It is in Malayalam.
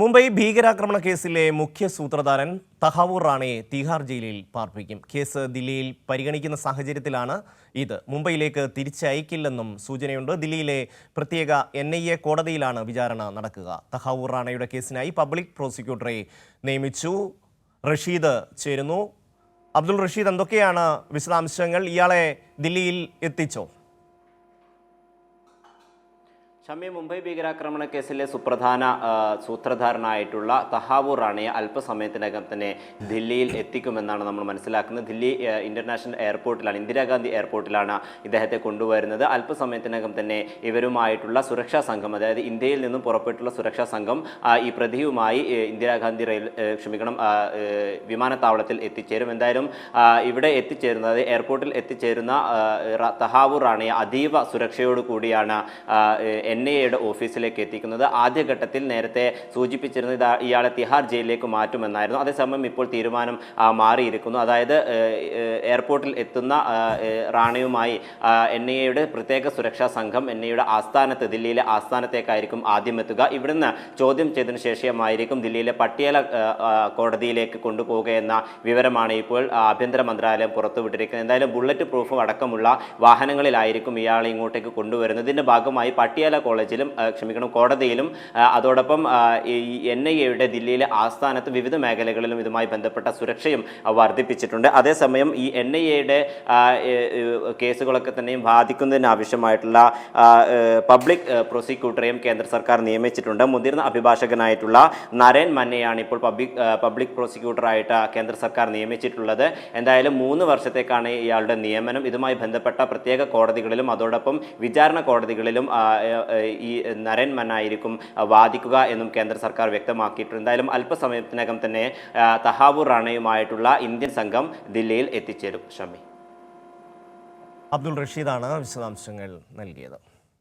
മുംബൈ ഭീകരാക്രമണ കേസിലെ മുഖ്യ സൂത്രധാരൻ തഹാവൂർ റാണയെ തിഹാർ ജയിലിൽ പാർപ്പിക്കും. കേസ് ദില്ലിയിൽ പരിഗണിക്കുന്ന സാഹചര്യത്തിലാണ് ഇത്. മുംബൈയിലേക്ക് തിരിച്ചയക്കില്ലെന്നും സൂചനയുണ്ട്. ദില്ലിയിലെ പ്രത്യേക NIA കോടതിയിലാണ് വിചാരണ നടക്കുക. തഹാവൂർ റാണയുടെ കേസിനായി പബ്ലിക് പ്രോസിക്യൂട്ടറെ നിയമിച്ചു. റഷീദ് ചേരുന്നു. അബ്ദുൾ റഷീദ്, എന്തൊക്കെയാണ് വിശദാംശങ്ങൾ? ഇയാളെ ദില്ലിയിൽ എത്തിച്ചോ? ഷമി, മുംബൈ ഭീകരാക്രമണ കേസിലെ സുപ്രധാന സൂത്രധാരനായിട്ടുള്ള തഹാവൂർ റാണയെ അല്പസമയത്തിനകം തന്നെ ദില്ലിയിൽ എത്തിക്കുമെന്നാണ് നമ്മൾ മനസ്സിലാക്കുന്നത്. ദില്ലി ഇന്റർനാഷണൽ എയർപോർട്ടിലാണ്, ഇന്ദിരാഗാന്ധി എയർപോർട്ടിലാണ് ഇദ്ദേഹത്തെ കൊണ്ടുവരുന്നത്. അല്പസമയത്തിനകം തന്നെ ഇവരുമായിട്ടുള്ള സുരക്ഷാ സംഘം, അതായത് ഇന്ത്യയിൽ നിന്നും പുറപ്പെട്ടുള്ള സുരക്ഷാ സംഘം ഈ പ്രതിയുമായി ഇന്ദിരാഗാന്ധി വിമാനത്താവളത്തിൽ എത്തിച്ചേരും. എന്തായാലും ഇവിടെ എത്തിച്ചേരുന്നത്, എയർപോർട്ടിൽ എത്തിച്ചേരുന്ന തഹാവൂർ റാണയെ അതീവ സുരക്ഷയോടു കൂടിയാണ് NIA ഓഫീസിലേക്ക് എത്തിക്കുന്നത്. ആദ്യഘട്ടത്തിൽ നേരത്തെ സൂചിപ്പിച്ചിരുന്നത് ഇയാളെ തിഹാർ ജയിലിലേക്ക് മാറ്റുമെന്നായിരുന്നു. അതേസമയം ഇപ്പോൾ തീരുമാനം മാറിയിരിക്കുന്നു. അതായത് എയർപോർട്ടിൽ എത്തുന്ന റാണയുമായി NIA പ്രത്യേക സുരക്ഷാ സംഘം NIA ആസ്ഥാനത്ത്, ദില്ലിയിലെ ആസ്ഥാനത്തേക്കായിരിക്കും ആദ്യം എത്തുക. ഇവിടുന്ന് ചോദ്യം ചെയ്തതിനു ശേഷമായിരിക്കും ദില്ലിയിലെ പട്ടിയാല കോടതിയിലേക്ക് കൊണ്ടുപോകുകയെന്ന വിവരമാണ് ഇപ്പോൾ ആഭ്യന്തര മന്ത്രാലയം പുറത്തുവിട്ടിരിക്കുന്നത്. എന്തായാലും ബുള്ളറ്റ് പ്രൂഫും അടക്കമുള്ള വാഹനങ്ങളിലായിരിക്കും ഇയാളെ ഇങ്ങോട്ടേക്ക് കൊണ്ടുവരുന്നത്. ഇതിന്റെ ഭാഗമായി പട്ടിയാല കോടതിയിലും അതോടൊപ്പം NIA ദില്ലിയിലെ ആസ്ഥാനത്ത് വിവിധ മേഖലകളിലും ഇതുമായി ബന്ധപ്പെട്ട സുരക്ഷയും വർദ്ധിപ്പിച്ചിട്ടുണ്ട്. അതേസമയം ഈ NIA കേസുകളൊക്കെ തന്നെയും ബാധിക്കുന്നതിന് ആവശ്യമായിട്ടുള്ള പബ്ലിക് പ്രോസിക്യൂട്ടറെയും കേന്ദ്ര സർക്കാർ നിയമിച്ചിട്ടുണ്ട്. മുതിർന്ന അഭിഭാഷകനായിട്ടുള്ള നരേൻ മന്നയാണ് ഇപ്പോൾ പബ്ലിക് പ്രോസിക്യൂട്ടറായിട്ട് കേന്ദ്ര സർക്കാർ നിയമിച്ചിട്ടുള്ളത്. എന്തായാലും 3 വർഷത്തേക്കാണ് ഇയാളുടെ നിയമനം. ഇതുമായി ബന്ധപ്പെട്ട പ്രത്യേക കോടതികളിലും അതോടൊപ്പം വിചാരണ കോടതികളിലും ഈ നരേൻ മന്നായിരിക്കും വാദിക്കുക എന്നും കേന്ദ്ര സർക്കാർ വ്യക്തമാക്കിയിട്ടുണ്ട്. എന്തായാലും അല്പസമയത്തിനകം തന്നെ തഹാവൂർ റാണയുമായിട്ടുള്ള ഇന്ത്യൻ സംഘം ദില്ലിയിൽ എത്തിച്ചേരും. ഷമി, അബ്ദുൾ റഷീദാണ് വിശദാംശങ്ങൾ നൽകിയത്.